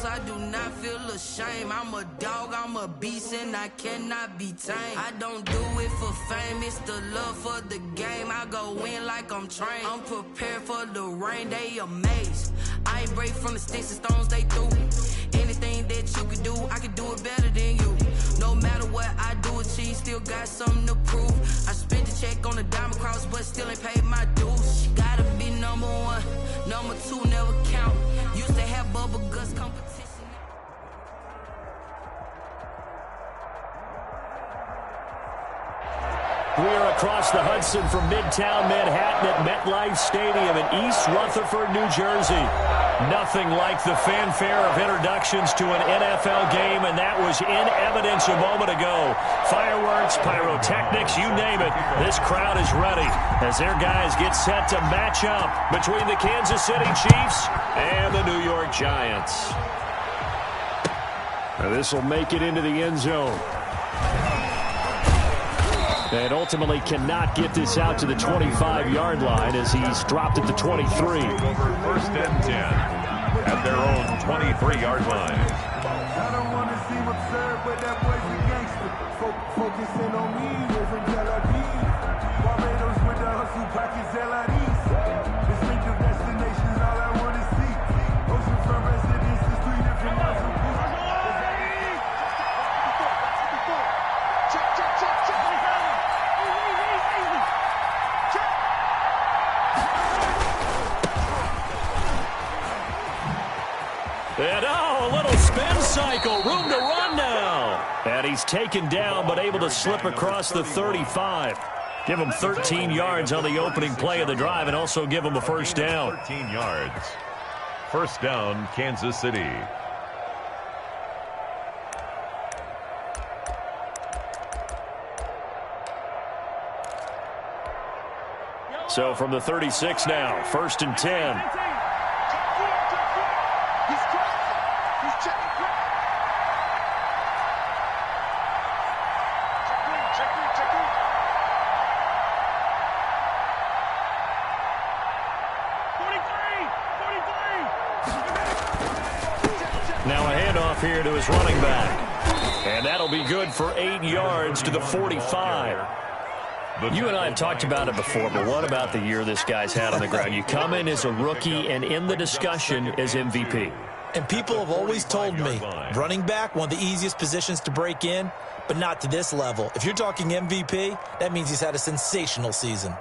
close, I do not feel ashamed. I'm a dog, I'm a beast, and I cannot be tamed. I don't do it for fame, it's the love for the game. I go in like I'm trained. I'm prepared for the rain, they amazed. I ain't break from the sticks and stones they threw. Anything that you can do, I can do it better than you. No matter what I do, achieve, still got something to prove. I spent the check on the diamond cross, but still ain't paid my dues. Gotta be number one, number two never count. Used to have bubble guts competition. We are across the Hudson from Midtown Manhattan at MetLife Stadium in East Rutherford, New Jersey. Nothing like the fanfare of introductions to an NFL game, and that was in evidence a moment ago. Fireworks, pyrotechnics, you name it. This crowd is ready as their guys get set to match up between the Kansas City Chiefs and the New York Giants. This will make it into the end zone. And ultimately cannot get this out to the 25-yard line as he's dropped at the 23. First and 10 at their own 23-yard line. I don't want to seem absurd, but that boy's a gangster. Focusing on me, we're from Tel Aviv. Barbados with the hustle pockets, LIDs. Distinctive destinations, all I want to see. Oceanfront residences, 3 different ones. And a little spin cycle, room to run now. And he's taken down but able to slip across the 35. Give him 13 yards on the opening play of the drive and also give him a first down. 13 yards. First down, Kansas City. So from the 36 now, first and 10. Now a handoff here to his running back. And that'll be good for 8 yards to the 45. You and I have talked about it before, but what about the year this guy's had on the ground? You come in as a rookie and in the discussion as MVP. And people have always told me, running back, one of the easiest positions to break in, but not to this level. If you're talking MVP, that means he's had a sensational season.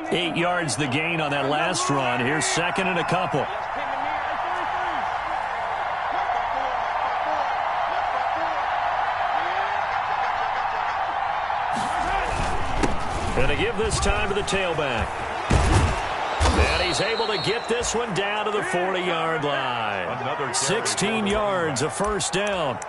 8 yards the gain on that last run. Here's second and a couple. And to give this time to the tailback. And he's able to get this one down to the 40-yard line. 16 yards, a first down.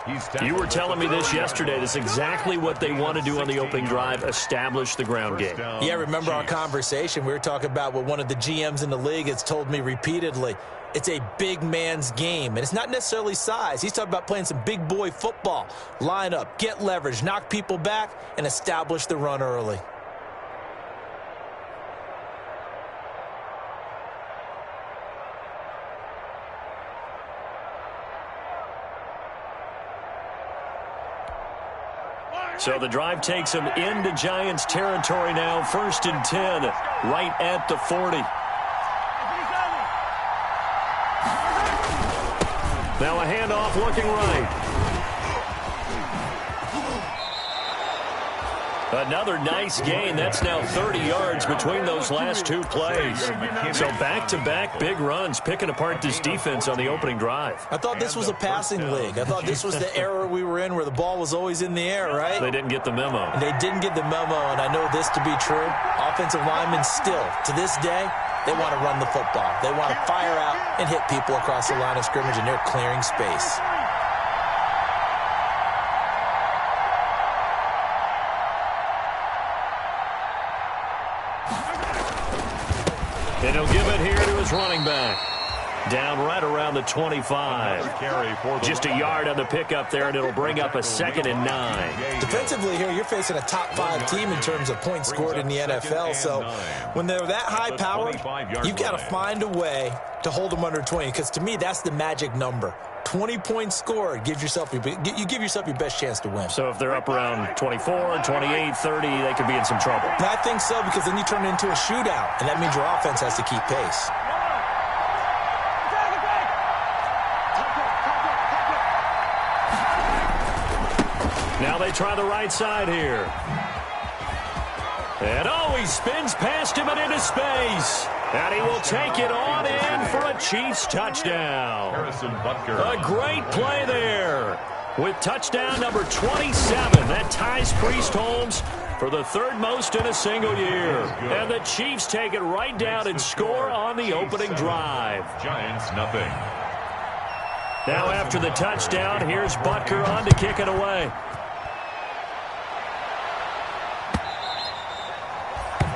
You were telling me this yesterday. This is exactly what they want to do on the opening drive, establish the ground game. Yeah, remember our conversation. We were talking about what one of the GMs in the league has told me repeatedly. It's a big man's game, and it's not necessarily size. He's talking about playing some big boy football. Line up, get leverage, knock people back, and establish the run early. So the drive takes him into Giants territory now. First and 10, right at the 40. Now a handoff looking right. Another nice gain. That's now 30 yards between those last two plays. So back-to-back big runs, picking apart this defense on the opening drive. I thought this was a passing league. I thought this was the era we were in where the ball was always in the air, right? They didn't get the memo. They didn't get the memo, and I know this to be true. Offensive linemen still, to this day, they want to run the football. They want to fire out and hit people across the line of scrimmage, and they're clearing space. And he'll give it here to his running back. Down right around the 25. Just a yard on the pickup there, and it'll bring up a 2nd and 9. Defensively here, you're facing a top 5 team in terms of points scored in the NFL. So when they're that high-powered, you've got to find a way to hold them under 20, because to me, that's the magic number. 20 points scored, you give yourself your best chance to win. So if they're up around 24, 28, 30, they could be in some trouble. I think so, because then you turn it into a shootout, and that means your offense has to keep pace. Now they try the right side here. And he spins past him and into space. And he will take it on in for a Chiefs touchdown. A great play there. With touchdown number 27, that ties Priest Holmes for the 3rd most in a single year. And the Chiefs take it right down and score on the opening drive. Giants nothing. Now after the touchdown, here's Butker on to kick it away.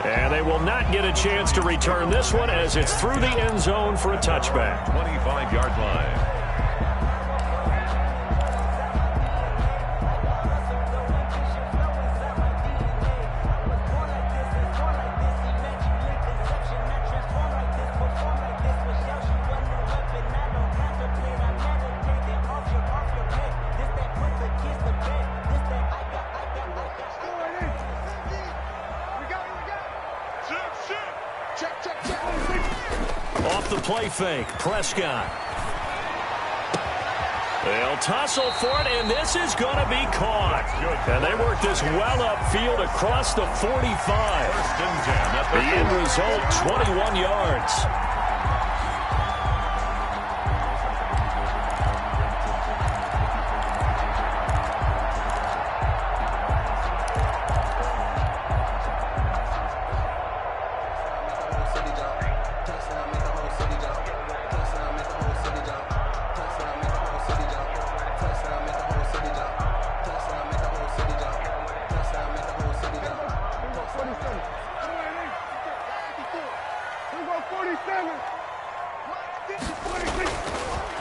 And they will not get a chance to return this one as it's through the end zone for a touchback. 25-yard line. Off the play fake, Prescott. They'll tussle for it, and this is going to be caught. And they work this well upfield across the 45. The end result, 21 yards.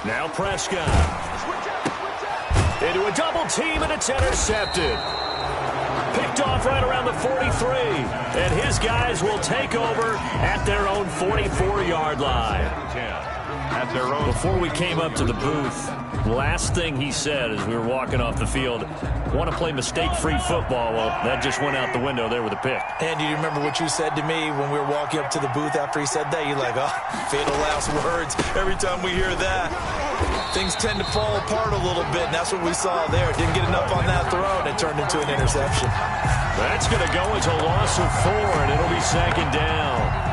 Now Prescott. Into a double team, and it's intercepted. Picked off right around the 43. And his guys will take over at their own 44-yard line. Before we came up to the booth, last thing he said as we were walking off the field, want to play mistake-free football. Well, that just went out the window there with a pick. And do you remember what you said to me when we were walking up to the booth after he said that? You're like, oh, fatal last words. Every time we hear that, things tend to fall apart a little bit, and that's what we saw there. Didn't get enough on that throw, and it turned into an interception. That's going to go into a loss of 4, and it'll be 2nd down.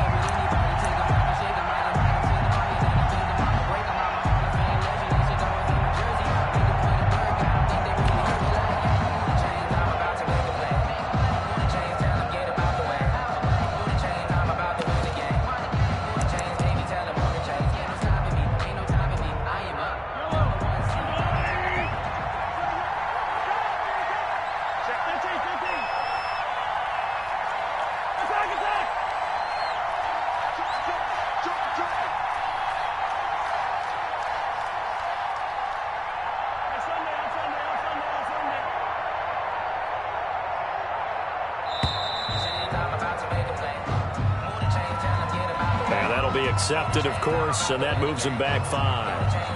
Be accepted, of course, and that moves him back 5.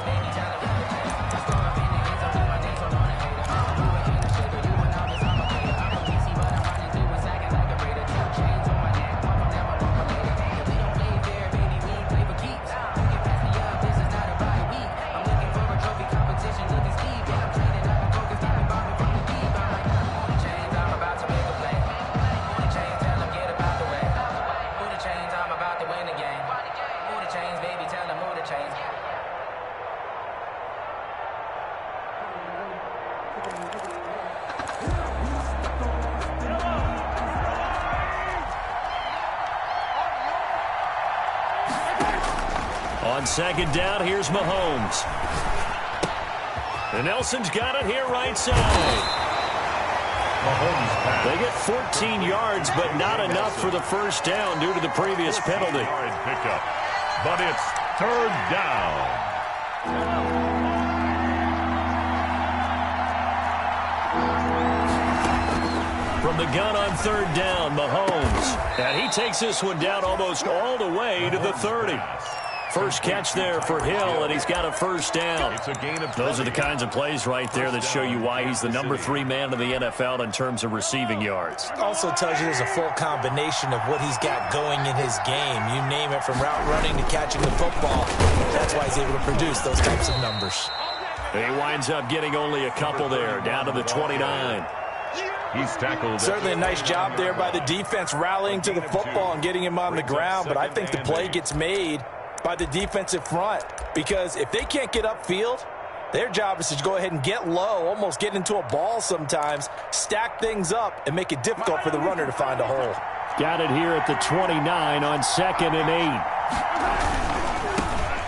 On 2nd down, here's Mahomes. And Nelson's got it here right side. They get 14 yards, but not enough for the first down due to the previous penalty. But it's Third down. From the gun on third down, Mahomes. And he takes this one down almost all the way to the 30. First catch there for Hill, and he's got a first down. It's a gain of Those are the kinds of plays right there that show you why he's the number 3 man in the NFL in terms of receiving yards. Also tells you there's a full combination of what he's got going in his game. You name it, from route running to catching the football. That's why he's able to produce those types of numbers. He winds up getting only a couple there, down to the 29. He's tackled. Certainly a nice job there by the defense, rallying to the football and getting him on the ground. But I think the play gets made by the defensive front, because if they can't get upfield, their job is to go ahead and get low, almost get into a ball sometimes, stack things up, and make it difficult for the runner to find a hole. Got it here at the 29 on 2nd and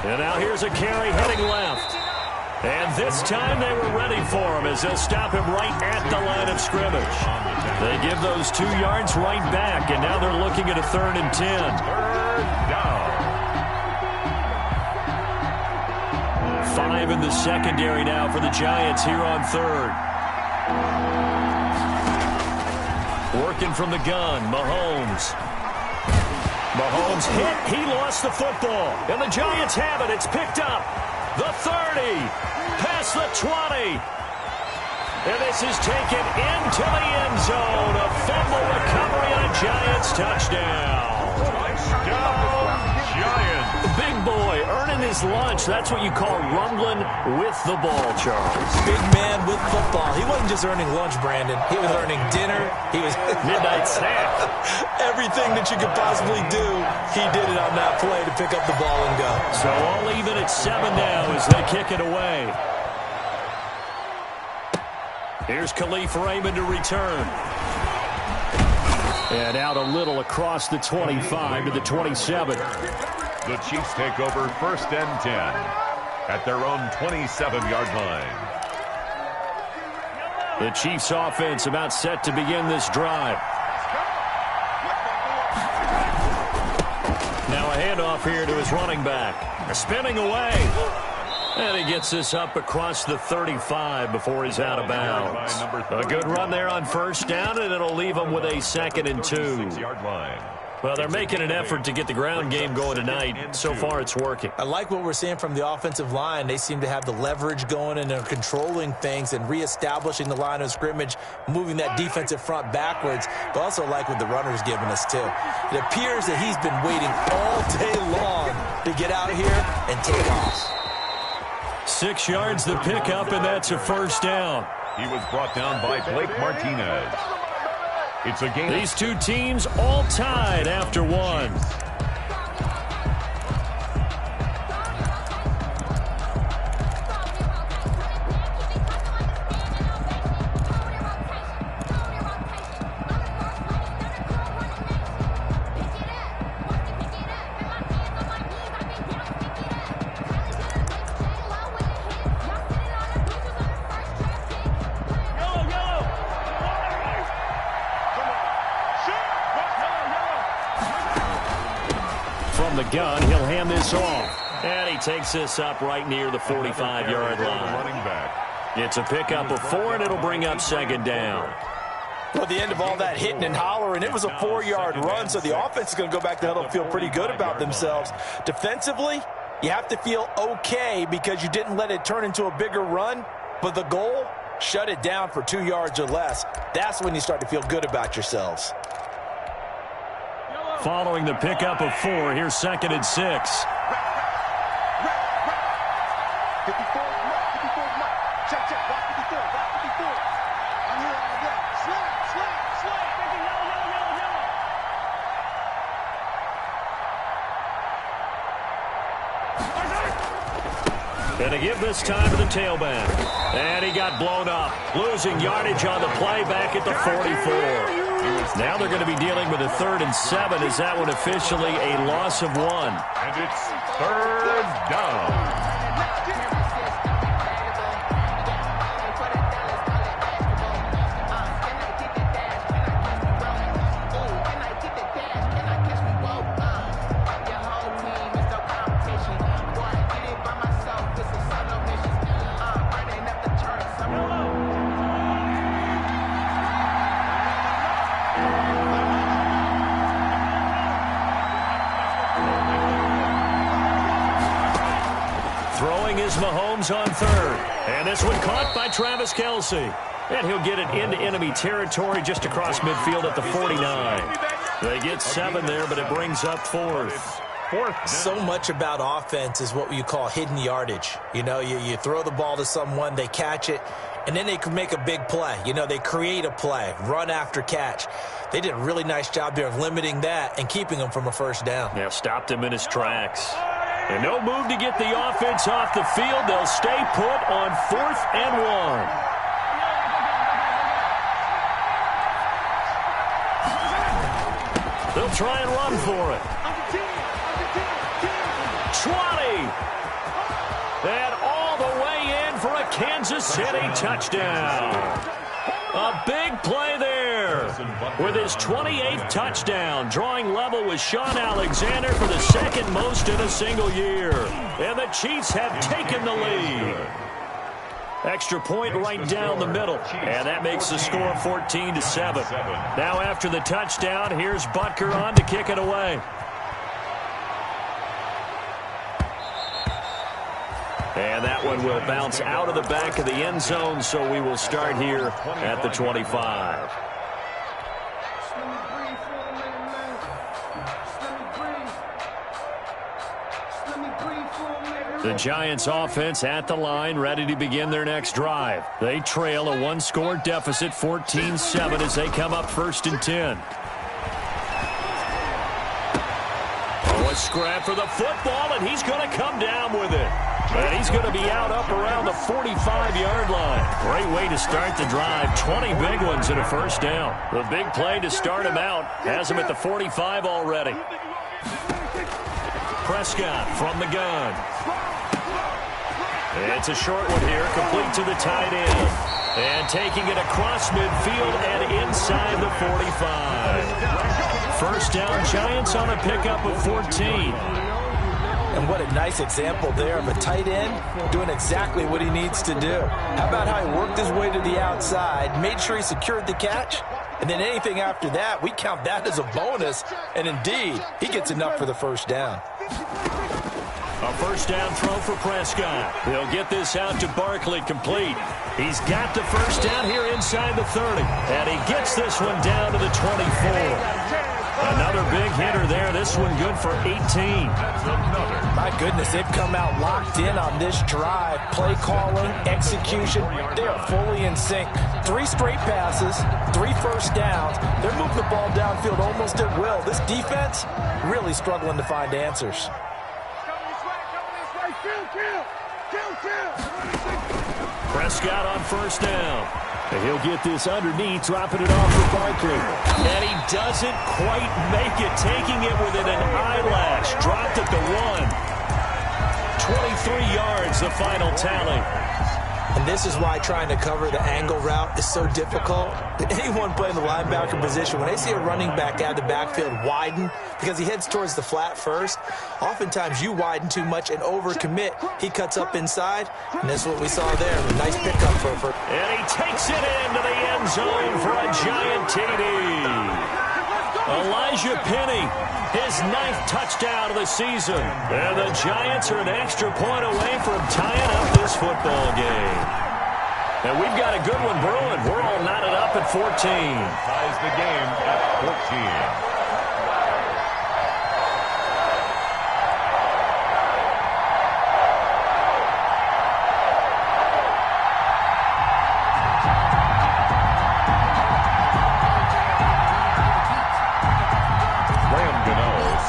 8. And now here's a carry heading left. And this time they were ready for him as they'll stop him right at the line of scrimmage. They give those 2 yards right back, and now they're looking at a 3rd and 10. Third down. 5 in the secondary now for the Giants here on 3rd. Working from the gun, Mahomes. Mahomes hit. He lost the football. And the Giants have it. It's picked up. The 30. Past the 20. And this is taken into the end zone. A fumble recovery and a Giants touchdown. Touchdown, Giants. The big boy earning his lunch. That's what you call rumbling with the ball, Charles. Big man with football. He wasn't just earning lunch, Brandon. He was earning dinner. He was midnight snack. Everything that you could possibly do, he did it on that play to pick up the ball and go. So all even at 7 now as they kick it away. Here's Khalif Raymond to return. And out a little across the 25 to the 27. The Chiefs take over 1st and 10 at their own 27-yard line. The Chiefs offense about set to begin this drive. Now a handoff here to his running back. Spinning away. And he gets this up across the 35 before he's out of bounds. A good run there on 1st down, and it'll leave him with a 2nd and 2. 6-yard line. Well, they're making an effort to get the ground game going tonight. So far, it's working. I like what we're seeing from the offensive line. They seem to have the leverage going, and they're controlling things and reestablishing the line of scrimmage, moving that defensive front backwards. But also like what the runner's giving us, too. It appears that he's been waiting all day long to get out here and take off. 6 yards the pickup, and that's a 1st down. He was brought down by Blake Martinez. It's a game. These two teams all tied after 1. The gun, he'll hand this off, and he takes this up right near the 45-yard line. Running back. It's a pickup of 4, and it'll bring up 2nd down. Well, at the end of all that hitting and hollering, it was a 4-yard run, so the offense is going to go back to huddle and feel pretty good about themselves. Defensively, you have to feel okay because you didn't let it turn into a bigger run, but the goal, shut it down for 2 yards or less. That's when you start to feel good about yourselves. Following the pickup of 4, here's 2nd and 6. And to give this time to the tailback. And he got blown up, losing yardage on the play back at the 44. Now they're going to be dealing with a 3rd and 7. Is that one officially a loss of 1? And it's 3rd down. Throwing is Mahomes on third. And this one caught by Travis Kelce. And he'll get it into enemy territory just across midfield at the 49. They get 7 there, but it brings up fourth. So much about offense is what you call hidden yardage. You know, you throw the ball to someone, they catch it, and then they can make a big play. You know, they create a play, run after catch. They did a really nice job there of limiting that and keeping them from a first down. Yeah, stopped him in his tracks. And no move to get the offense off the field. They'll stay put on 4th and 1. They'll try and run for it. 20. And all the way in for a Kansas City touchdown. A big play there with his 28th touchdown, drawing level with Sean Alexander for the second most in a single year. And the Chiefs have taken the lead. Extra point right down the middle. And that makes the score 14-7. Now after the touchdown, here's Butker on to kick it away. And that one will bounce out of the back of the end zone, so we will start here at the 25. The Giants offense at the line, ready to begin their next drive. They trail a one-score deficit, 14-7, as they come up 1st and 10. Oh, a scrap for the football, and he's going to come down with it. And he's going to be out up around the 45-yard line. Great way to start the drive. 20 big ones and a first down. The big play to start him out has him at the 45 already. Prescott from the gun. It's a short one here, complete to the tight end. And taking it across midfield and inside the 45. First down, Giants on a pickup of 14. And what a nice example there of a tight end doing exactly what he needs to do. How about how he worked his way to the outside, made sure he secured the catch, and then anything after that, we count that as a bonus. And indeed, he gets enough for the first down. A first down throw for Prescott. He'll get this out to Barkley, complete. He's got the first down here inside the 30. And he gets this one down to the 24. Another big hitter there. This one good for 18. My goodness, they've come out locked in on this drive. Play calling, execution, they are fully in sync. 3 straight passes, 3 first downs. They're moving the ball downfield almost at will. This defense really struggling to find answers. Prescott on first down. And he'll get this underneath, dropping it off for Barkley. And he doesn't quite make it, taking it within an eyelash. Dropped at the 1. 23 yards, the final tally. And this is why trying to cover the angle route is so difficult. Anyone playing the linebacker position, when they see a running back out of the backfield widen, because he heads towards the flat first, oftentimes you widen too much and overcommit. He cuts up inside, and that's what we saw there. A nice pickup for. And he takes it into the end zone for a giant TD. Elijah Penny, his 9th touchdown of the season. And the Giants are an extra point away from tying up this football game. And we've got a good one brewing. We're all knotted up at 14. Ties the game at 14.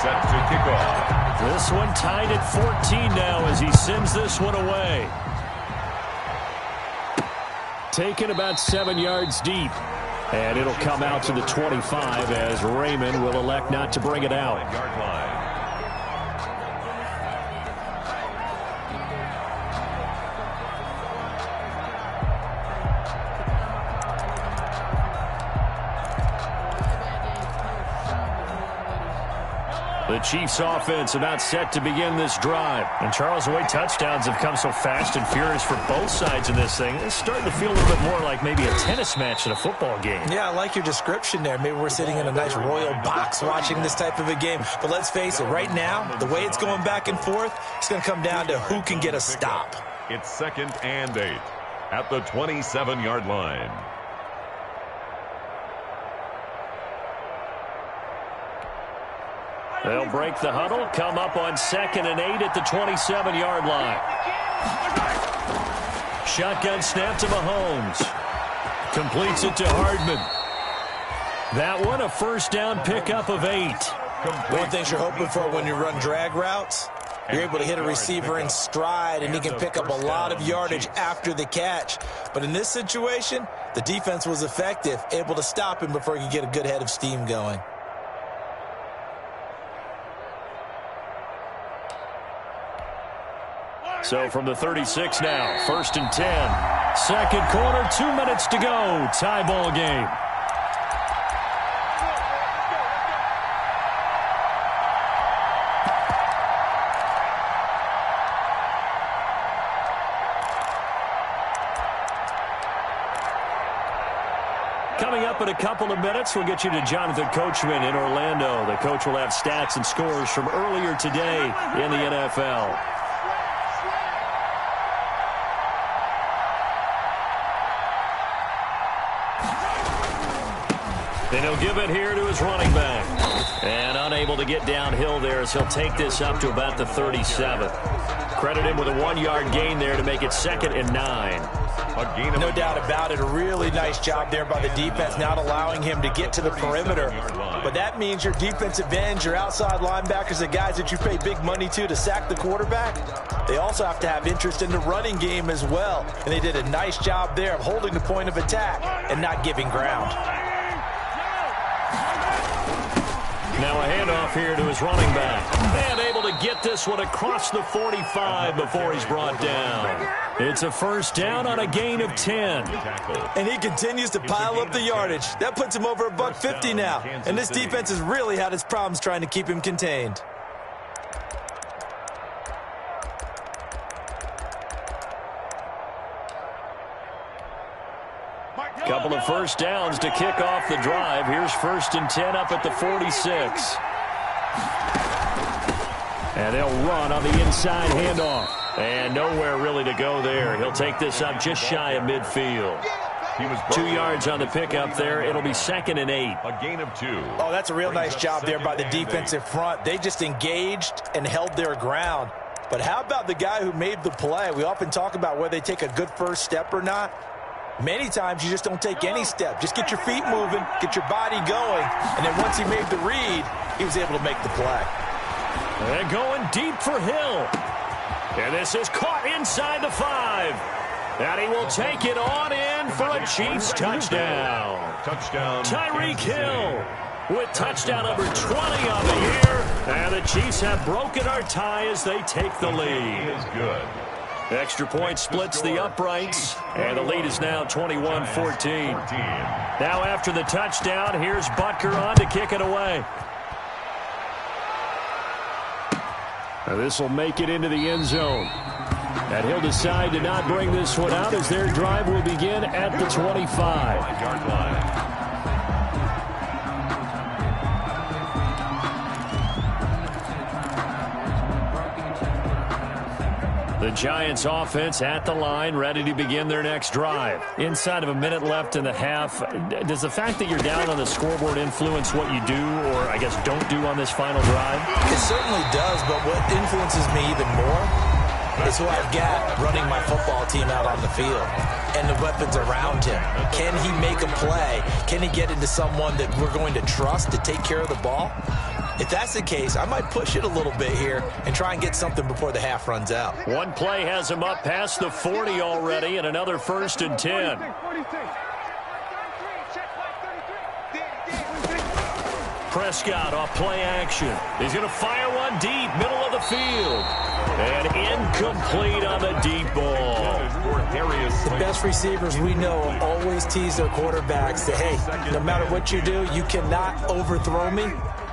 Set to kick off. This one tied at 14 now as he sends this one away. Taken about 7 yards deep. And it'll come out to the 25 as Raymond will elect not to bring it out. Yard line. The Chiefs offense about set to begin this drive. And Charles, the way touchdowns have come so fast and furious for both sides in this thing, it's starting to feel a little bit more like maybe a tennis match than a football game. Yeah, I like your description there. Maybe we're sitting in a nice royal box watching this type of a game. But let's face it, right now, the way it's going back and forth, it's going to come down to who can get a stop. It's 2nd and 8 at the 27-yard line. They'll break the huddle, come up on 2nd and 8 at the 27-yard line. Shotgun snap to Mahomes. Completes it to Hardman. That one, a first down pickup of 8. One thing you're hoping for when you run drag routes, you're able to hit a receiver in stride, and he can pick up a lot of yardage after the catch. But in this situation, the defense was effective, able to stop him before he could get a good head of steam going. So from the 36 now, 1st and 10. Second quarter, 2 minutes to go. Tie ball game. Coming up in a couple of minutes, we'll get you to Jonathan Coachman in Orlando. The coach will have stats and scores from earlier today in the NFL. And he'll give it here to his running back. And unable to get downhill there as he'll take this up to about the 37. Credit him with a 1-yard gain there to make it 2nd and 9. No doubt about it. A really nice job there by the defense, not allowing him to get to the perimeter. But that means your defensive ends, your outside linebackers, the guys that you pay big money to sack the quarterback, they also have to have interest in the running game as well. And they did a nice job there of holding the point of attack and not giving ground. Now a handoff here to his running back. And able to get this one across the 45 before he's brought down. It's a first down on a gain of 10. And he continues to pile up the yardage. That puts him over $150 now. And this defense has really had its problems trying to keep him contained. Couple of first downs to kick off the drive. Here's 1st and 10 up at the 46. And they'll run on the inside handoff. And nowhere really to go there. He'll take this up just shy of midfield. 2 yards on the pickup there. It'll be 2nd and 8. A gain of 2. Oh, that's a real nice job there by the defensive front. They just engaged and held their ground. But how about the guy who made the play? We often talk about whether they take a good first step or not. Many times you just don't take any step. Just get your feet moving, get your body going, and then once he made the read, he was able to make the play. And going deep for Hill. And this is caught inside the 5. And he will take it on in for a Chiefs touchdown. Tyreek Hill with touchdown number 20 on the year. And the Chiefs have broken our tie as they take the lead. Is good. Extra point splits the uprights, and the lead is now 21-14. Now after the touchdown, here's Butker on to kick it away. Now this will make it into the end zone. And he'll decide to not bring this one out as their drive will begin at the 25-yard line. The Giants offense at the line, ready to begin their next drive. Inside of a minute left in the half, does the fact that you're down on the scoreboard influence what you do, or I guess don't do on this final drive? It certainly does, but what influences me even more is who I've got running my football team out on the field and the weapons around him. Can he make a play? Can he get into someone that we're going to trust to take care of the ball? If that's the case, I might push it a little bit here and try and get something before the half runs out. One play has him up past the 40 already, and another 1st and 10. Prescott off play action. He's going to fire one deep, middle of the field. And incomplete on the deep ball. The best receivers we know always tease their quarterbacks that, hey, no matter what you do, you cannot overthrow me.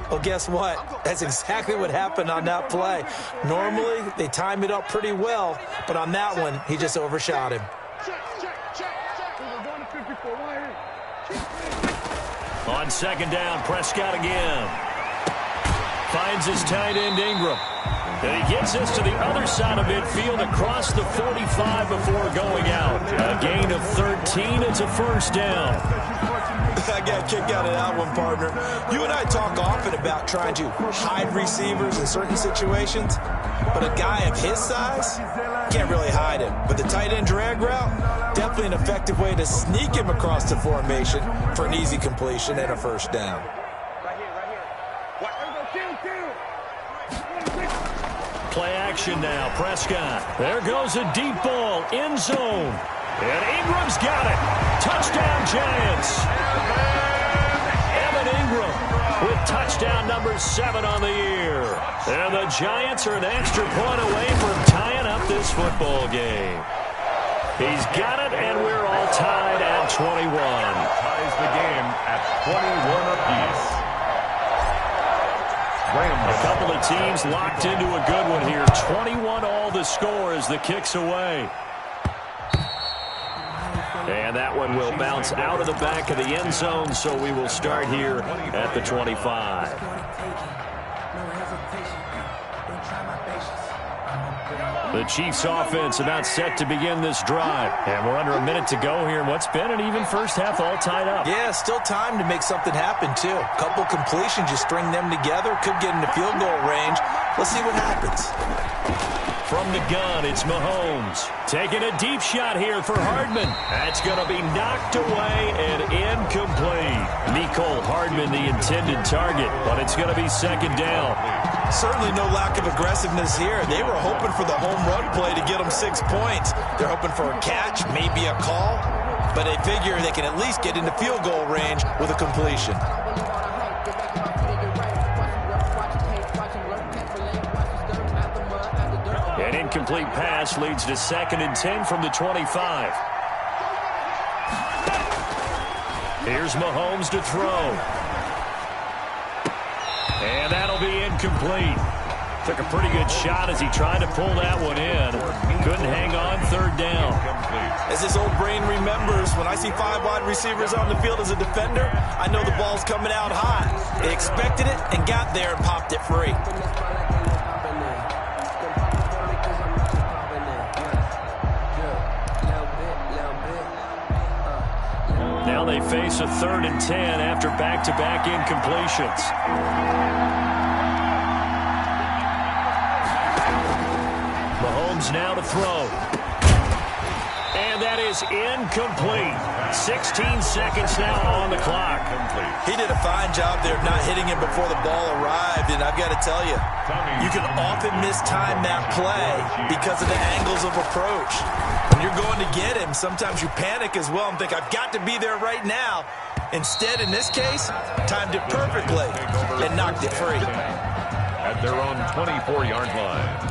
Well, guess what? That's exactly what happened on that play. Normally, they time it up pretty well, but on that one, he just overshot him. On second down, Prescott again. Finds his tight end, Ingram. And he gets us to the other side of midfield across the 45 before going out. A gain of 13. It's a first down. I got kicked out of that one, partner. You and I talk often about trying to hide receivers in certain situations, but a guy of his size can't really hide him. But the tight end drag route, definitely an effective way to sneak him across the formation for an easy completion and a first down. Play action now, Prescott. There goes a deep ball, end zone. And Ingram's got it. Touchdown, Giants. Evan Ingram with touchdown number 7 on the year. And the Giants are an extra point away from tying up this football game. He's got it, and we're all tied at 21. Ties the game at 21 apiece. A couple of teams locked into a good one here. 21 all the score as the kick's away. And that one will bounce out of the back of the end zone, so we will start here at the 25. The Chiefs offense about set to begin this drive. And we're under a minute to go here in what's been an even first half, all tied up. Yeah, still time to make something happen, too. A couple completions, you string them together, could get into field goal range. Let's see what happens. From the gun, it's Mahomes. Taking a deep shot here for Hardman. That's going to be knocked away and incomplete. Mecole Hardman, the intended target, but it's going to be second down. Certainly no lack of aggressiveness here. They were hoping for the home run play to get them 6 points. They're hoping for a catch, maybe a call, but they figure they can at least get into field goal range with a completion. An incomplete pass leads to 2nd and 10 from the 25. Here's Mahomes to throw. And that'll be incomplete. Took a pretty good shot as he tried to pull that one in. Couldn't hang on, 3rd down. As this old brain remembers, when I see 5 wide receivers on the field as a defender, I know the ball's coming out high. They expected it and got there and popped it free. Now they face a 3rd and 10 after back-to-back incompletions. Mahomes now to throw. And that is incomplete. 16 seconds now on the clock. He did a fine job there of not hitting him before the ball arrived, and I've got to tell you, you can often mistime that play because of the angles of approach. When you're going to get him, sometimes you panic as well and think, I've got to be there right now. Instead, in this case, timed it perfectly and knocked it free. At their own 24-yard line.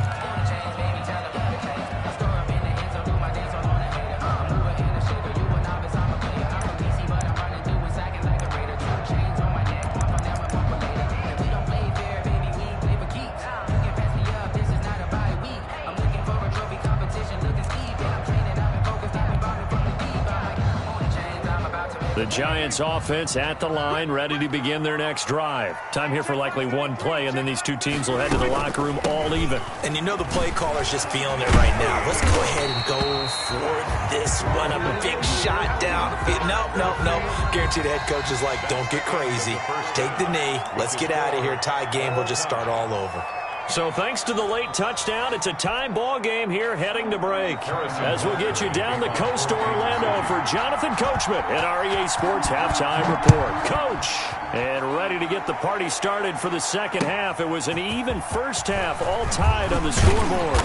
The Giants offense at the line, ready to begin their next drive. Time here for likely one play, and then these two teams will head to the locker room all even. And you know the play caller's just feeling it right now. Let's go ahead and go for this one up. A big shot down. Nope. Guaranteed the head coach is like, don't get crazy. Take the knee. Let's get out of here. Tie game. We'll just start all over. So thanks to the late touchdown, it's a time ball game here heading to break. As we'll get you down the coast to Orlando for Jonathan Coachman at our EA Sports Halftime Report. Coach, and ready to get the party started for the second half. It was an even first half, all tied on the scoreboard.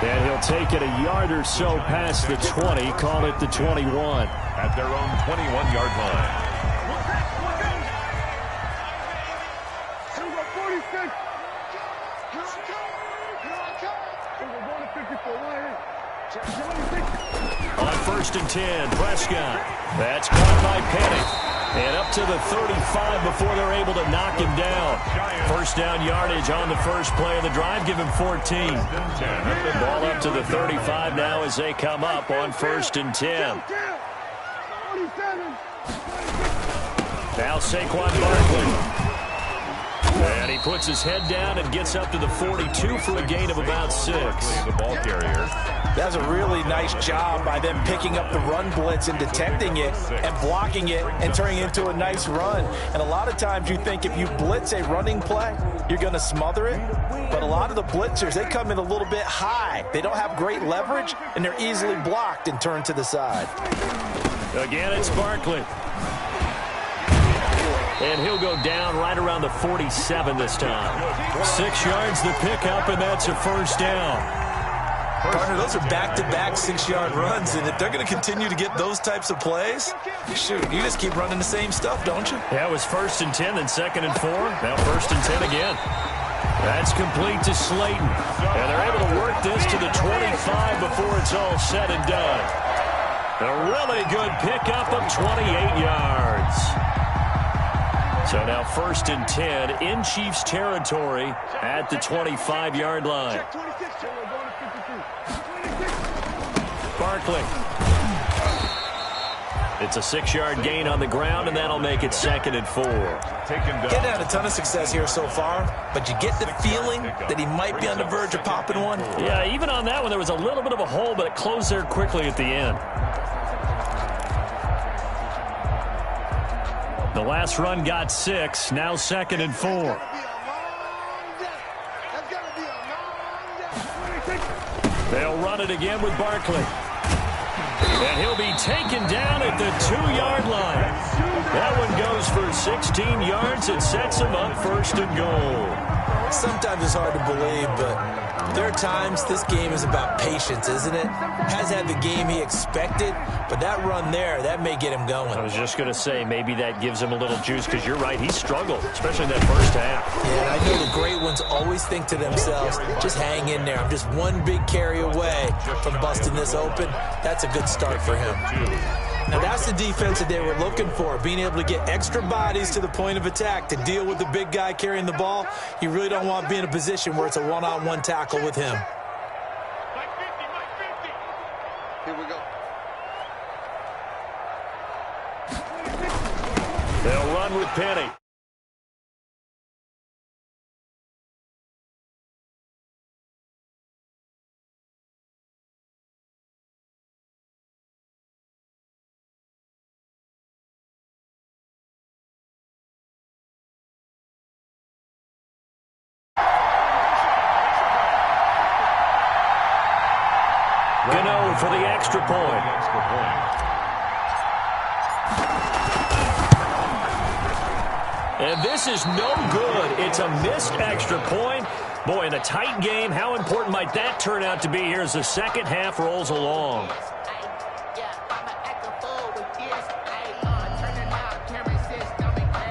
And he'll take it a yard or so past the 20, call it the 21. At their own 21-yard line. On 1st and 10, Prescott. That's caught by Penny. And up to the 35 before they're able to knock him down. First down yardage on the first play of the drive. Give him 14. Ball up to the 35 now as they come up on 1st and 10. Now Saquon Barkley. And he puts his head down and gets up to the 42 for a gain of about 6. The ball carrier. That's a really nice job by them picking up the run blitz and detecting it and blocking it and turning it into a nice run. And a lot of times you think if you blitz a running play, you're going to smother it. But a lot of the blitzers, they come in a little bit high. They don't have great leverage, and they're easily blocked and turned to the side. Again, it's Barkley. And he'll go down right around the 47 this time. 6 yards the pickup, and that's a first down. Partner, those are back-to-back 6-yard runs, and if they're going to continue to get those types of plays, shoot, you just keep running the same stuff, don't you? Yeah, it was 1st and 10, then 2nd and 4. Now 1st and 10 again. That's complete to Slayton. And they're able to work this to the 25 before it's all said and done. A really good pickup of 28 yards. So now 1st and 10 in Chiefs territory at the 25-yard line. Barkley. It's a 6-yard gain on the ground, and that'll make it 2nd and 4. Getting had a ton of success here so far, but you get the feeling that he might be on the verge of popping one. Yeah, even on that one, there was a little bit of a hole, but it closed there quickly at the end. The last run got 6, now 2nd and 4. They'll run it again with Barkley. And he'll be taken down at the 2-yard line. That one goes for 16 yards. It sets him up 1st and goal. Sometimes it's hard to believe, but there are times this game is about patience, isn't it? Has had the game he expected, but that run there, that may get him going. I was just going to say, maybe that gives him a little juice, because you're right, he struggled, especially in that first half. Yeah, and I know the great ones always think to themselves, just hang in there. I'm just one big carry away from busting this open. That's a good start for him. Now, that's the defense that they were looking for, being able to get extra bodies to the point of attack to deal with the big guy carrying the ball. You really don't want to be in a position where it's a one-on-one tackle with him. Here we go. They'll run with Penny. Gano for the extra point. And this is no good. It's a missed extra point. Boy, in a tight game, how important might that turn out to be here as the second half rolls along?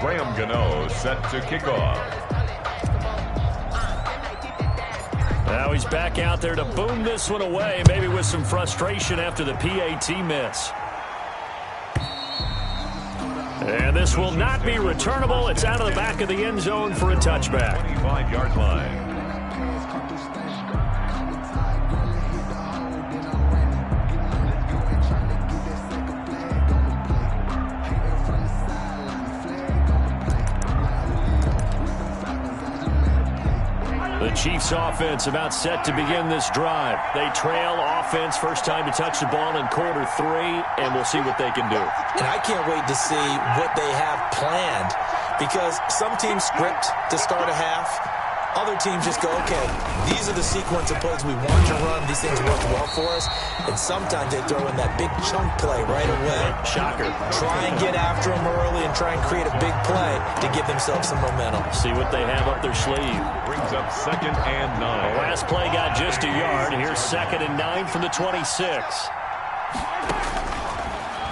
Graham Gano set to kick off. Now he's back out there to boom this one away, maybe with some frustration after the PAT miss. And this will not be returnable. It's out of the back of the end zone for a touchback. 25-yard line. The Chiefs offense about set to begin this drive. They trail offense, first time to touch the ball in quarter 3, and we'll see what they can do. And I can't wait to see what they have planned, because some teams script to start a half. Other teams just go, okay, these are the sequence of plays we want to run. These things work well for us. And sometimes they throw in that big chunk play right away. Shocker. Try and get after them early and try and create a big play to give themselves some momentum. See what they have up their sleeve. Brings up 2nd and 9. The last play got just a yard. Here's 2nd and 9 from the 26.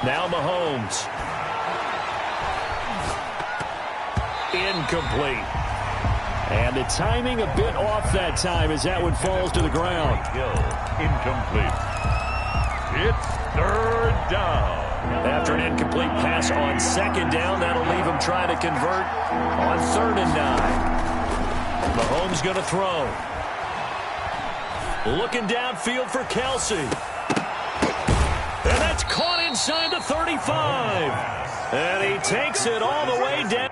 Now Mahomes. Incomplete. And the timing a bit off that time as that one falls to the ground. Incomplete. It's 3rd down. After an incomplete pass on second down, that'll leave him trying to convert on 3rd and 9. Mahomes going to throw. Looking downfield for Kelsey. And that's caught inside the 35. And he takes it all the way down.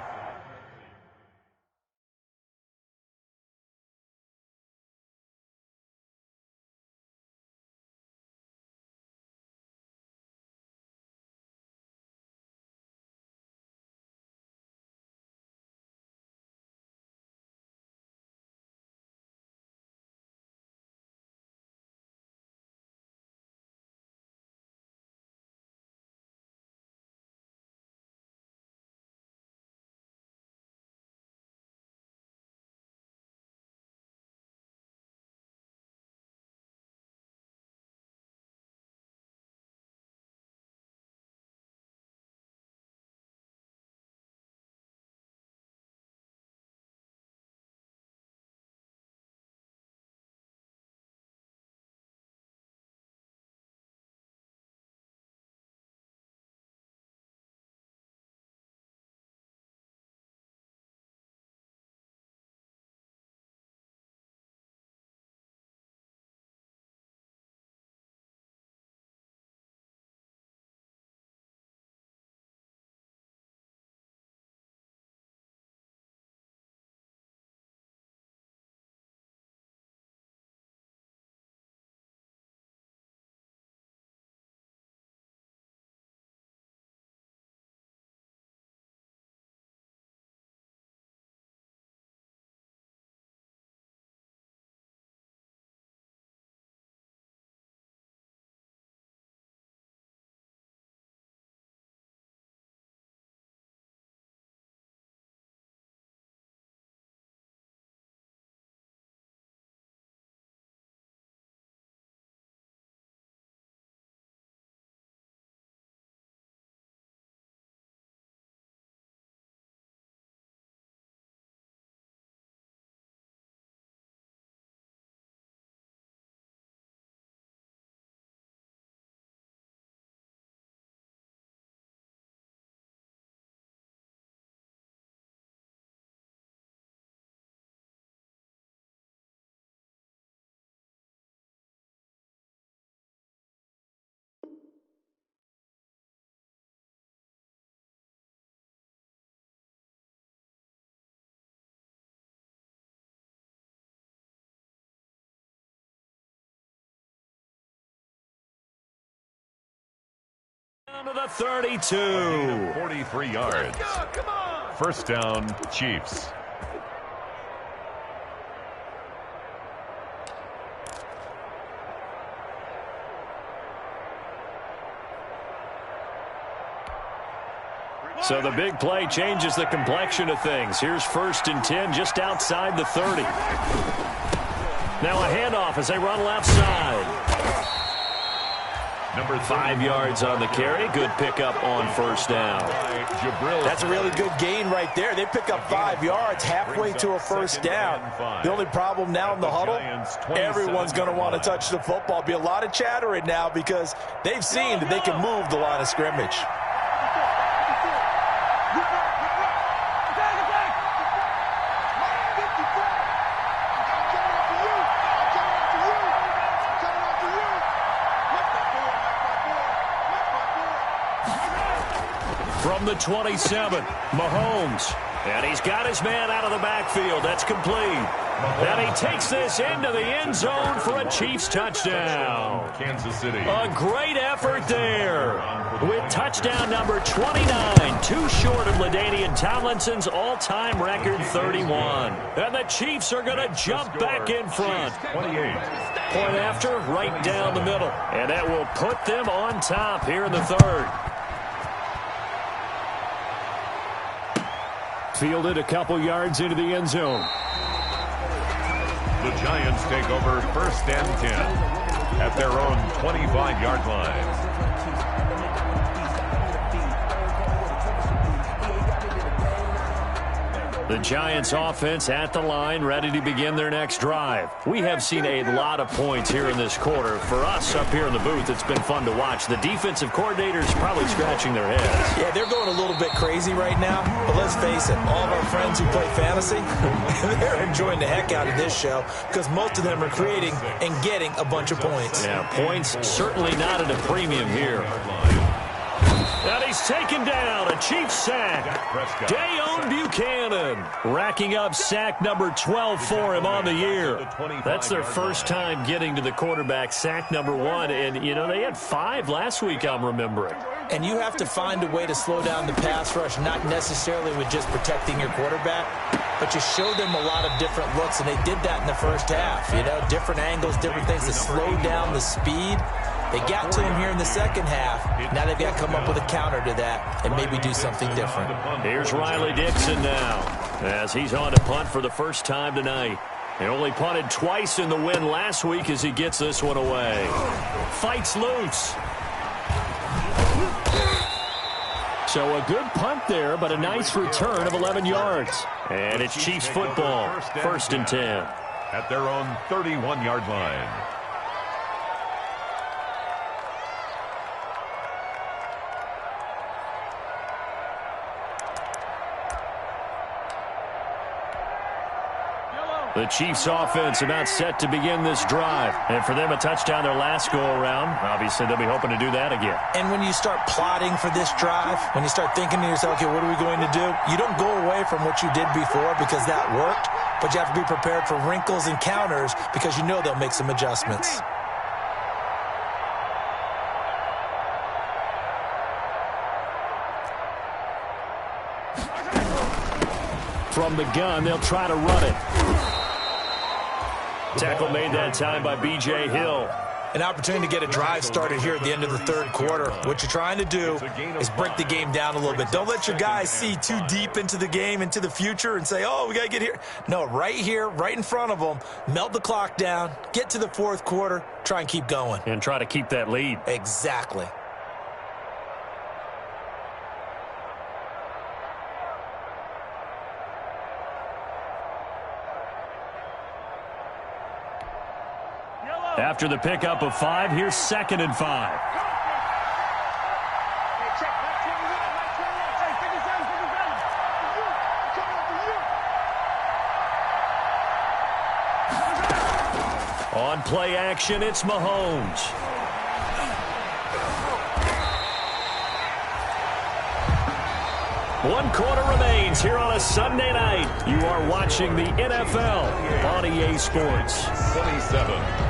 Down to the 32. 43 yards. First down, Chiefs. So the big play changes the complexion of things. Here's 1st and 10 just outside the 30. Now a handoff as they run left side. Number 5 yards on the carry. Good pickup on 1st down. That's a really good gain right there. They pick up 5 yards halfway to a 1st down. The only problem now in the huddle, everyone's going to want to touch the football. Be a lot of chattering now because they've seen that they can move the line of scrimmage. From the 27, Mahomes. And he's got his man out of the backfield. That's complete. And he takes this into the end zone for a Chiefs touchdown. Kansas City. A great effort there. With touchdown number 29, too short of LaDainian Tomlinson's all-time record 31. And the Chiefs are going to jump back in front. 28. Point after, right down the middle. And that will put them on top here in the 3rd. Fielded a couple yards into the end zone. The Giants take over 1st and 10 at their own 25-yard line. The Giants offense at the line, ready to begin their next drive. We have seen a lot of points here in this quarter. For us up here in the booth, it's been fun to watch. The defensive coordinators probably scratching their heads. Yeah, they're going a little bit crazy right now. But let's face it, all of our friends who play fantasy, they're enjoying the heck out of this show because most of them are creating and getting a bunch of points. Yeah, points certainly not at a premium here. And he's taken down. A Chiefs sack. Dayon Buchanan racking up sack number 12 for him on the year. That's their first time getting to the quarterback, sack number 1. And, you know, they had 5 last week, I'm remembering. And you have to find a way to slow down the pass rush, not necessarily with just protecting your quarterback, but you show them a lot of different looks, and they did that in the first half. You know, different angles, different things to slow down the speed. They got to him here in the second half. Now they've got to come up with a counter to that and maybe do something different. Here's Riley Dixon now as he's on to punt for the first time tonight. He only punted twice in the win last week as he gets this one away. Fights loose. So a good punt there, but a nice return of 11 yards. And it's Chiefs football, 1st and 10. At their own 31-yard line. The Chiefs offense about set to begin this drive. And for them, a touchdown their last go-around. Obviously, they'll be hoping to do that again. And when you start plotting for this drive, when you start thinking to yourself, okay, what are we going to do? You don't go away from what you did before because that worked, but you have to be prepared for wrinkles and counters because you know they'll make some adjustments. From the gun, they'll try to run it. Tackle made that time by B.J. Hill. An opportunity to get a drive started here at the end of the third quarter. What you're trying to do is break the game down a little bit. Don't let your guys see too deep into the game, into the future, and say, oh, we got to get here. No, right here, right in front of them, melt the clock down, get to the fourth quarter, try and keep going. And try to keep that lead. Exactly. After the pickup of 5, here's 2nd and 5. On play action, it's Mahomes. One quarter remains here on a Sunday night. You are watching the NFL on EA Sports. 27.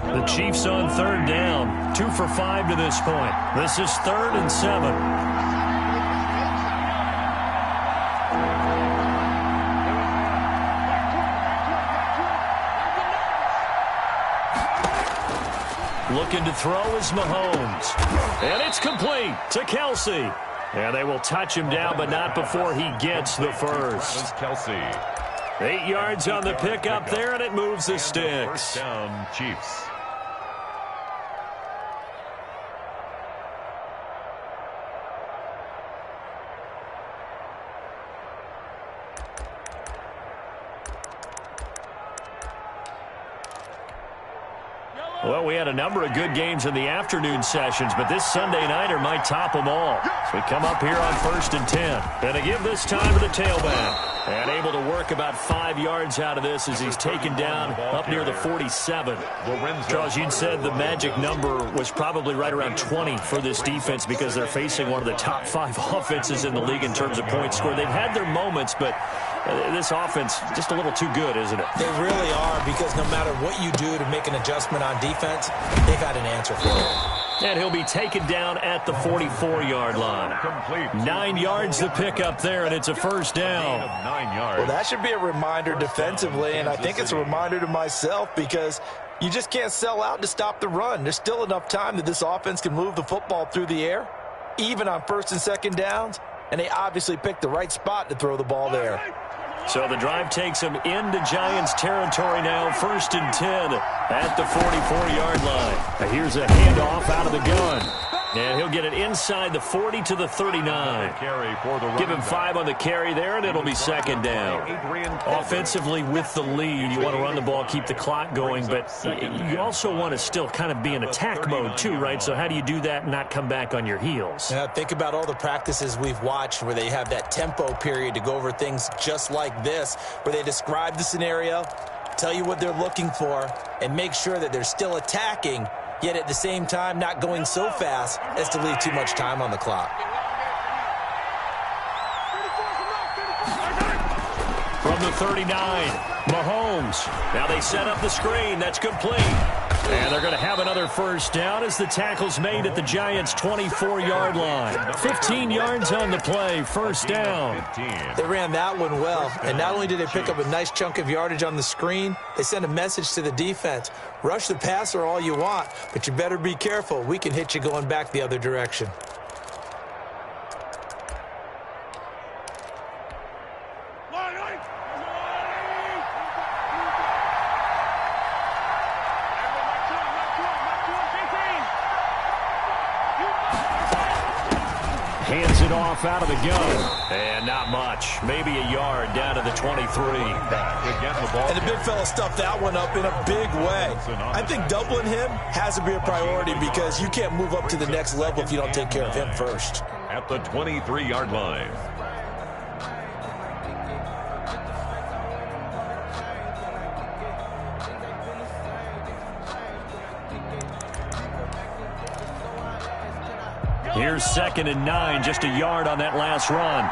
The Chiefs on 3rd down. 2 for 5 to this point. This is 3rd and 7. Looking to throw is Mahomes. And it's complete to Kelsey. And they will touch him down, but not before he gets the first. Kelsey. 8 yards on the pickup there, and it moves the sticks. 1st down, Chiefs. Well, we had a number of good games in the afternoon sessions, but this Sunday nighter might top them all. So we come up here on 1st and 10. And to give this time to the tailback. And able to work about 5 yards out of this as he's taken down up near the 47. Charles, you'd said the magic number was probably right around 20 for this defense because they're facing one of the top 5 offenses in the league in terms of points scored. They've had their moments, but this offense just a little too good, isn't it? They really are, because no matter what you do to make an adjustment on defense, they've had an answer for it. And he'll be taken down at the 44-yard line. Complete. 9 yards to pick up there, and it's a first down. 9 yards. Well, that should be a reminder defensively, and I think it's a reminder to myself because you just can't sell out to stop the run. There's still enough time that this offense can move the football through the air, even on 1st and 2nd downs, and they obviously picked the right spot to throw the ball there. So the drive takes him into Giants territory now, 1st and 10 at the 44-yard line. Now here's a handoff out of the gun. And he'll get it inside the 40 to the 39. Give him 5 on the carry there, and it'll be 2nd down. Offensively with the lead, you want to run the ball, keep the clock going, but you also want to still kind of be in attack mode too, right? So how do you do that and not come back on your heels? Yeah, think about all the practices we've watched where they have that tempo period to go over things just like this, where they describe the scenario, tell you what they're looking for, and make sure that they're still attacking, yet at the same time not going so fast as to leave too much time on the clock. From the 39, Mahomes. Now they set up the screen. That's complete. And they're going to have another 1st down as the tackle's made at the Giants' 24-yard line. 15 yards on the play, 1st down. They ran that one well, and not only did they pick up a nice chunk of yardage on the screen, they sent a message to the defense. Rush the passer all you want, but you better be careful. We can hit you going back the other direction. Hands it off out of the gun. And not much. Maybe a yard down to the 23. And the big fella stuffed that one up in a big way. I think doubling him has to be a priority because you can't move up to the next level if you don't take care of him first. At the 23-yard line. Here's 2nd and 9, just a yard on that last run.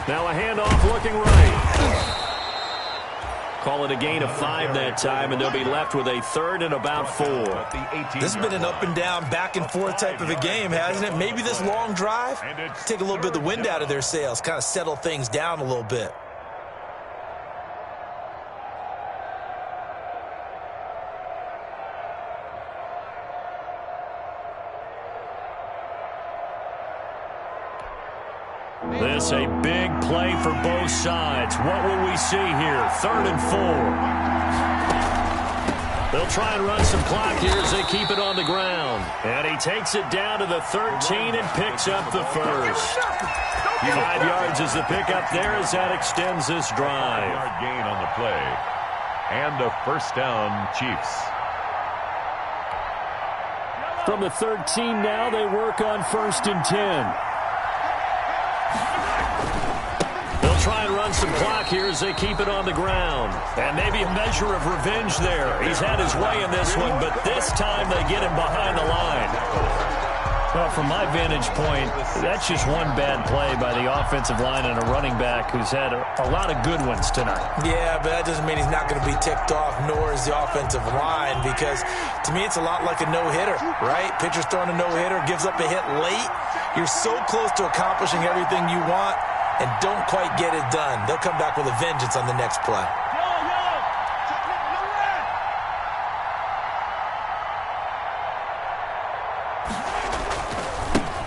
Now a handoff looking right. Call it a gain of 5 that time, and they'll be left with a 3rd and about 4. This has been an up and down, back and forth type of a game, hasn't it? Maybe this long drive, take a little bit of the wind out of their sails, kind of settle things down a little bit. This a big play for both sides. What will we see here? 3rd and 4. They'll try and run some clock here as they keep it on the ground. And he takes it down to the 13 and picks up the 1st. 5 yards is the pickup there as that extends this drive. Yard gain on the play. And a 1st down, Chiefs. From the 13 now, they work on 1st and 10. They'll try and run some clock here as they keep it on the ground. And maybe a measure of revenge there. He's had his way in this one, but this time they get him behind the line. Well, from my vantage point, that's just one bad play by the offensive line and a running back who's had a lot of good ones tonight. Yeah, but that doesn't mean he's not going to be ticked off, nor is the offensive line, because to me it's a lot like a no-hitter, right? Pitcher's throwing a no-hitter, gives up a hit late. You're so close to accomplishing everything you want and don't quite get it done. They'll come back with a vengeance on the next play.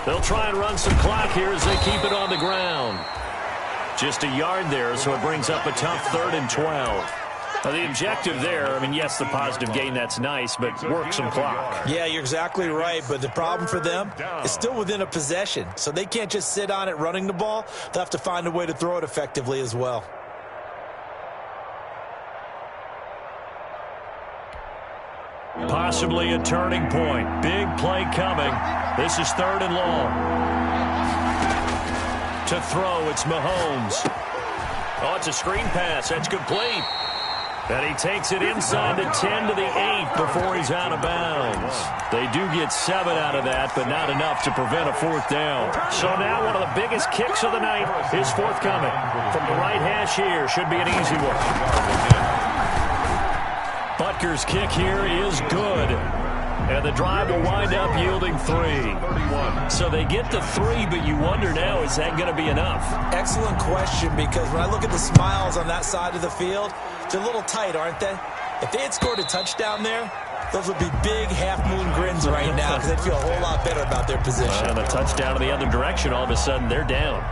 They'll try and run some clock here as they keep it on the ground. Just a yard there, so it brings up a tough 3rd and 12. Now, the objective there, I mean, yes, the positive gain, that's nice, but work some clock. Yeah, you're exactly right, but the problem for them is still within a possession, so they can't just sit on it running the ball. They'll have to find a way to throw it effectively as well. Possibly a turning point. Big play coming. This is 3rd and long. To throw, it's Mahomes. Oh, it's a screen pass. That's complete. And he takes it inside the 10 to the 8 before he's out of bounds. They do get 7 out of that, but not enough to prevent a 4th down. So now one of the biggest kicks of the night is forthcoming. From the right hash here, should be an easy one. Butker's kick here is good. And the drive will wind up yielding 3. So they get the 3, but you wonder now, is that going to be enough? Excellent question, because when I look at the smiles on that side of the field, they're a little tight, aren't they? If they had scored a touchdown there, those would be big half-moon grins right now because they'd feel a whole lot better about their position. And a touchdown in the other direction, all of a sudden they're down.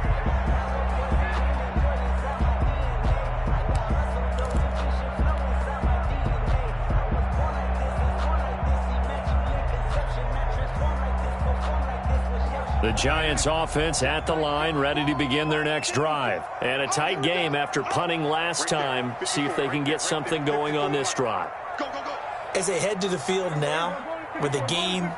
The Giants offense at the line, ready to begin their next drive. And a tight game after punting last time. See if they can get something going on this drive. As they head to the field now, with the game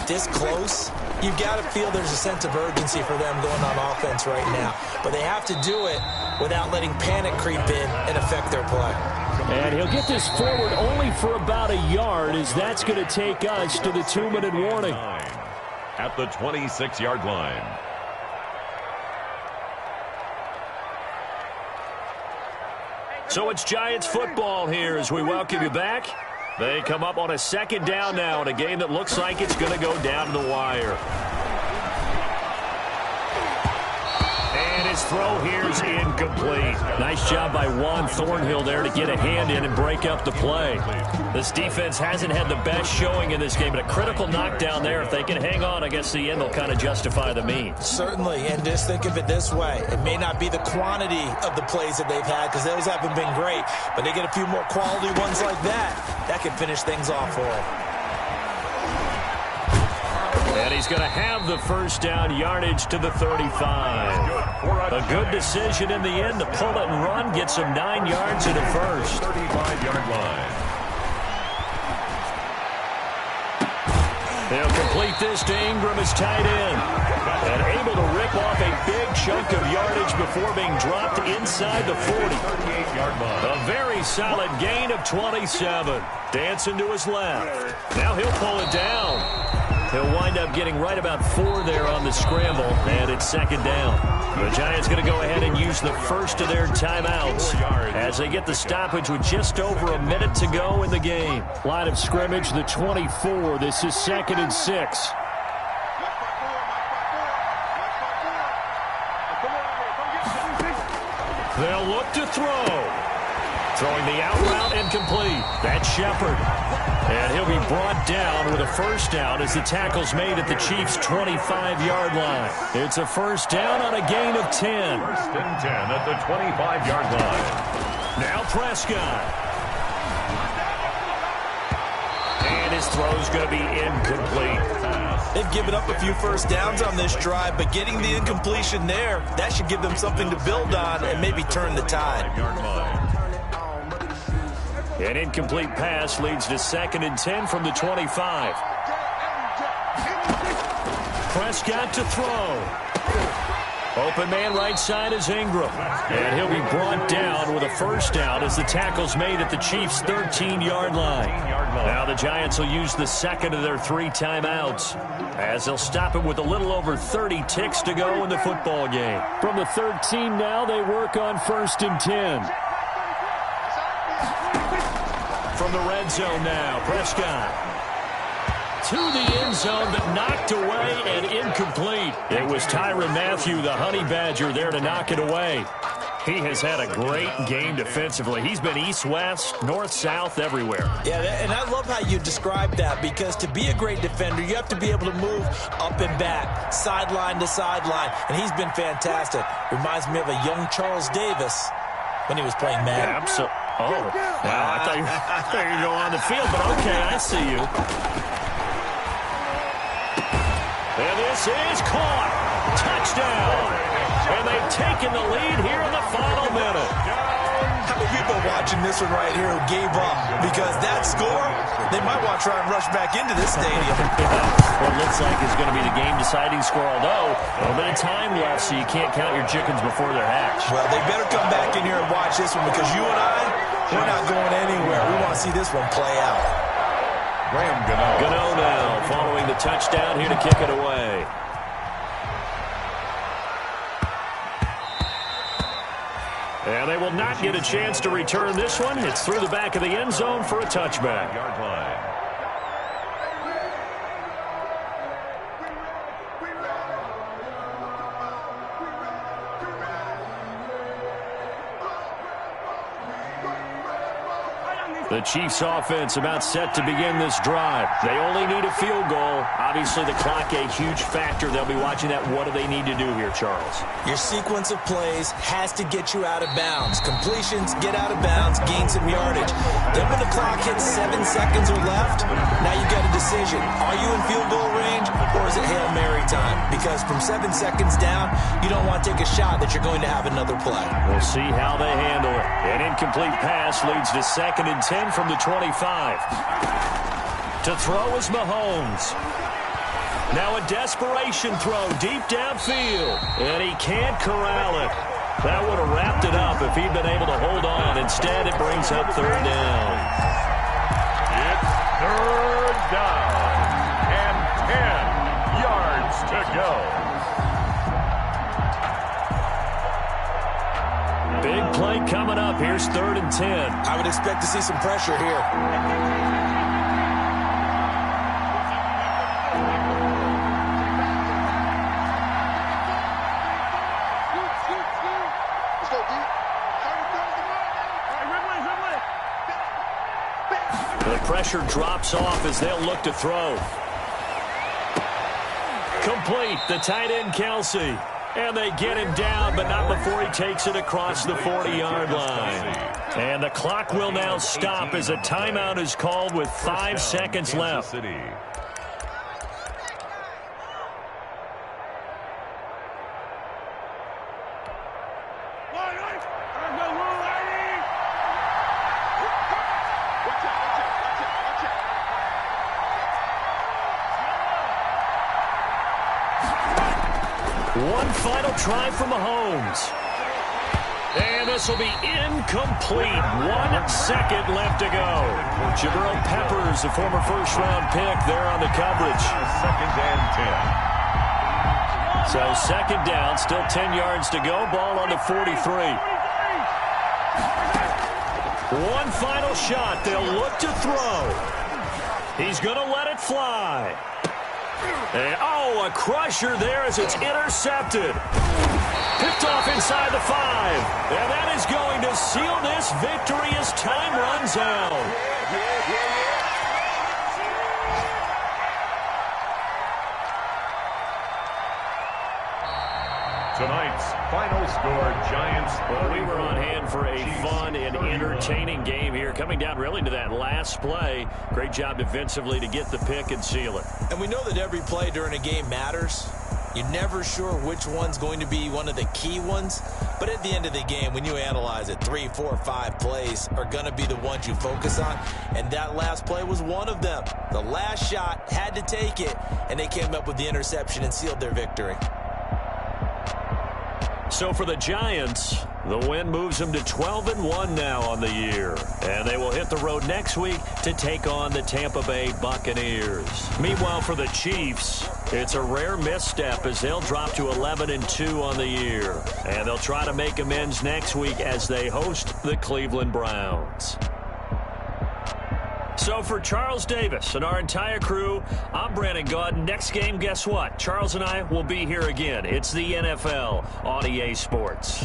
this close, you've got to feel there's a sense of urgency for them going on offense right now. But they have to do it without letting panic creep in and affect their play. And he'll get this forward only for about a yard, as that's going to take us to the 2-minute warning. At the 26-yard line. So it's Giants football here as we welcome you back. They come up on a second down now in a game that looks like it's going to go down to the wire. And his throw here is incomplete. Nice job by Juan Thornhill there to get a hand in and break up the play. This defense hasn't had the best showing in this game, but a critical knockdown there. If they can hang on, I guess the end will kind of justify the means. Certainly, and just think of it this way. It may not be the quantity of the plays that they've had because those haven't been great, but they get a few more quality ones like that. That can finish things off for them. And he's going to have the first down, yardage to the 35. A good decision in the end to pull it and run, get some 9 yards in a first. 35-yard line. They'll complete this to Ingram as tight end. And able to rip off a big chunk of yardage before being dropped inside the 40. 38-yard line. A very solid gain of 27. Dancing to his left. Now he'll pull it down. He'll wind up getting right about 4 there on the scramble, and it's second down. The Giants going to go ahead and use the first of their timeouts as they get the stoppage with just over a minute to go in the game. Line of scrimmage, the 24. This is 2nd and 6. They'll look to throw. Throwing the out route incomplete. That's Shepard. And he'll be brought down with a first down as the tackle's made at the Chiefs' 25-yard line. It's a first down on a gain of 10. First and 10 at the 25-yard line. Now Prescott. And his throw's going to be incomplete. They've given up a few first downs on this drive, but getting the incompletion there, that should give them something to build on and maybe turn the tide. An incomplete pass leads to 2nd and 10 from the 25. Prescott to throw. Open man right side is Ingram. And he'll be brought down with a first down as the tackle's made at the Chiefs' 13-yard line. Now the Giants will use the second of their 3 timeouts as they'll stop it with a little over 30 ticks to go in the football game. From the 13 now, they work on 1st and 10. From the red zone now, Prescott to the end zone, but knocked away and incomplete. It was Tyrann Mathieu, the Honey Badger, there to knock it away. He has had a great game defensively. He's been east-west, north-south, everywhere. Yeah, and I love how you describe that, because to be a great defender, you have to be able to move up and back, sideline to sideline, and he's been fantastic. Reminds me of a young Charles Davis when he was playing Madden. Yeah, absolutely. Oh, wow, I thought you were going on the field, but okay, I see you. And this is caught. Touchdown. And they've taken the lead here in the final minute. How many people watching this one right here who gave up? Because that score, they might want to try and rush back into this stadium. What looks like is going to be the game-deciding score, although a little bit of time left, so you can't count your chickens before they're hatched. Well, they better come back in here and watch this one, because you and I, we're not going anywhere. We want to see this one play out. Graham Gano. Gano now following the touchdown here to kick it away. And they will not get a chance to return this one. It's through the back of the end zone for a touchback. Yard line. The Chiefs offense about set to begin this drive. They only need a field goal. Obviously, the clock a huge factor. They'll be watching that. What do they need to do here, Charles? Your sequence of plays has to get you out of bounds. Completions, get out of bounds, gain some yardage. Then when the clock hits 7 seconds or left, now you've got a decision. Are you in field goal range or is it Hail Mary time? Because from 7 seconds down, you don't want to take a shot that you're going to have another play. We'll see how they handle it. An incomplete pass leads to 2nd and 10 from the 25. To throw is Mahomes. Now a desperation throw deep downfield, and he can't corral it. That would have wrapped it up if he'd been able to hold on. Instead, it brings up 3rd down. It's 3rd down and 10 yards to go. Big play coming up. Here's 3rd and 10. I would expect to see some pressure here. The pressure drops off as they'll look to throw. Complete. The tight end, Kelsey. And they get him down, but not before he takes it across the 40-yard line. And the clock will now stop as a timeout is called with 5 seconds left. One final try for Mahomes. And this will be incomplete. 1 second left to go. Jabril Peppers, a former first-round pick, there on the coverage. 2nd and 10. So 2nd down, still 10 yards to go. Ball on the 43. One final shot. They'll look to throw. He's going to let it fly. And, a crusher there as it's intercepted. Picked off inside the 5. And that is going to seal this victory as time runs out. Tonight's final score, Giants. Well, we were on hand for a fun and entertaining game here. Coming down really to that last play. Great job defensively to get the pick and seal it. And we know that every play during a game matters. You're never sure which one's going to be one of the key ones. But at the end of the game, when you analyze it, 3, 4, 5 plays are going to be the ones you focus on. And that last play was one of them. The last shot had to take it, and they came up with the interception and sealed their victory. So for the Giants, the win moves them to 12-1 now on the year. And they will hit the road next week to take on the Tampa Bay Buccaneers. Meanwhile, for the Chiefs, it's a rare misstep as they'll drop to 11-2 on the year. And they'll try to make amends next week as they host the Cleveland Browns. So for Charles Davis and our entire crew, I'm Brandon Gaudin. Next game, guess what? Charles and I will be here again. It's the NFL on EA Sports.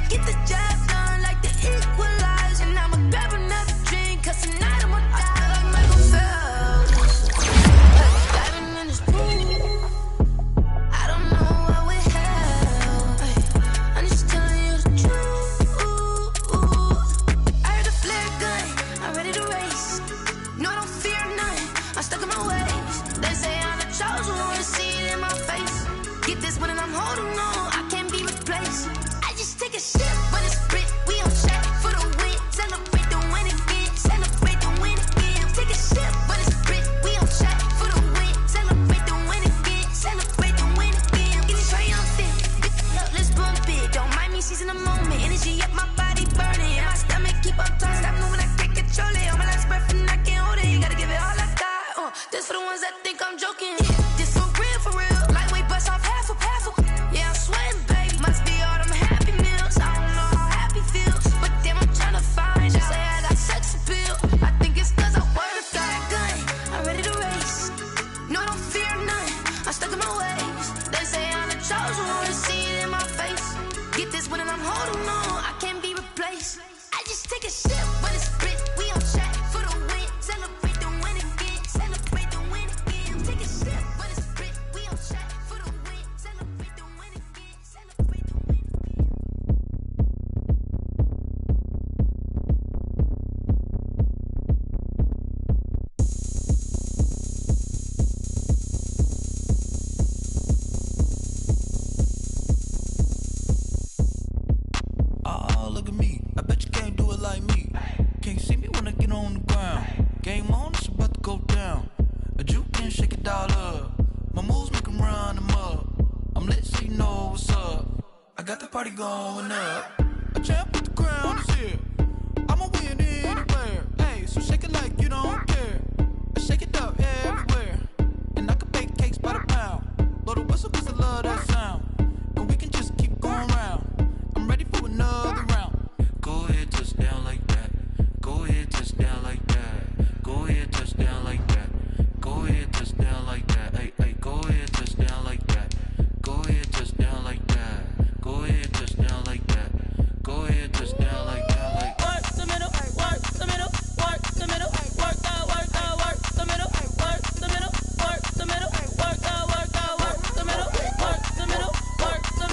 Get the job done like the equalizer. And I'ma grab another drink, cause tonight I'm seizing the moment, energy up my body burning. And my stomach keep up turning. Stop moving, I can't control it. All my last breath and I can't hold it. You gotta give it all I got. This for the ones that think I'm joking. This for real. Lightweight bust off half a. Yeah, I'm sweating, baby. Must be all them happy meals. I don't know how happy feels, but damn, I'm trying to find out. Say I got sex appeal. I think it's 'cause I work. Got a gun, I'm ready to race. No, don't fear none. I'm stuck in my ways. They say I'm the chosen one. See it in my face. Get this when I'm holding on. I can't be replaced. I just take a sip when it's split. We on track for the win. Celebrate the win again. Celebrate the win again. Take a sip when it's split. We on track for the win. Celebrate the win again. Celebrate the win again. Oh, look at me. I bet you can't do it like me. Can't see me when I get on the ground. Game on, it's about to go down. A juke can shake it all up. My moves make 'em run them up. I'm lit so you know what's up. I got the party going up. A champ with the crown is here. I'ma win anywhere. Hey, so shake it like you don't care. I shake it up everywhere. And I can bake cakes by the pound. Blow the whistle 'cause I love that sound. And we can just keep going round. I'm ready for another round. Go ahead, touch down like that. Go ahead, touch down like that. Go ahead, touch down like that. Go ahead, touch down like that. Hey, hey, go ahead, touch down like that. Go ahead, touch down like that. Go ahead, touch down like that. Go ahead, touch down like that. Like work the middle, work the middle, work the middle, work the middle, work the middle, work the middle, work the middle, work the middle, work the middle, work the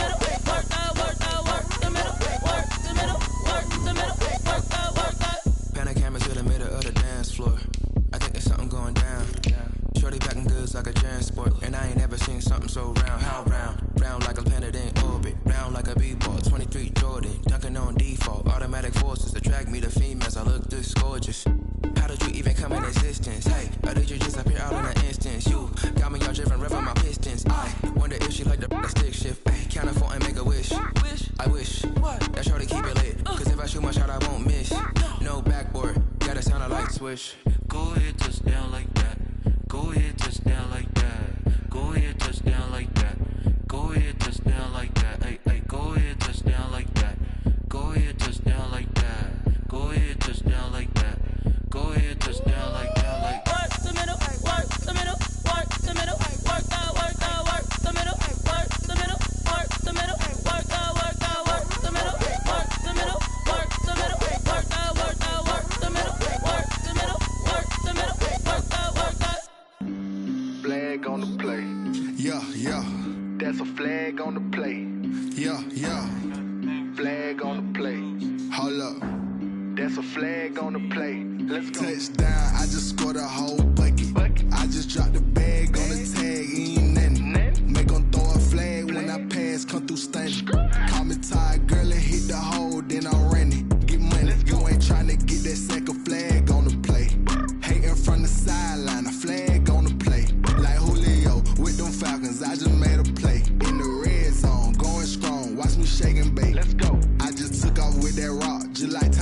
middle, work the middle, work the middle. Pan a camera to the middle of the dance floor. I think there's something going down. Shorty packing goods like a transport, and I ain't never seen something so round. How round? Round like a planet in orbit. Round like a b-ball. 23 Jordan, dunking on default. Automatic forces attract me to females. I look this gorgeous. How did you even come in existence? Hey, or did you just appear out in an instance? You got me all driven, revving my pistons. I wonder if she like the stick shift. Hey, count it 4 and make a wish. I wish that shorty keep it lit. 'Cause if I shoot my shot, I won't miss. No backboard, gotta sound a light switch. go ahead, touch down like that. Go ahead, touch down like that. Go ahead, touch down like that. Go ahead, touch down like that. Hey, hey, go ahead, touch down like that. Go ahead, touch down like that. Go ahead, touch down like that. Go ahead, touch down like that. Like work the middle, work the middle, work the middle, work the middle, work the middle, work the middle, work the middle, work the middle, work the middle, work the middle, work the middle, work the middle, work the Flag on the play. Yeah, yeah, That's a flag on the play. yeah, yeah. Flag on the play. Hold up. That's a flag on the play. Let's go. Touchdown, I just scored a whole bucket. I just dropped the bag on the tag, ain't nothing. Make 'em throw a flag when I pass, come through stunning. Call me tired, girl, and hit the hole, then I'm running. Get money, you ain't tryna get that second flag on the play. Hating from the sideline, a flag on the play. Like Julio with them Falcons, I just made a play. In the red zone, going strong, watch me shake and bake. Let's go. I just took off with that rock, just like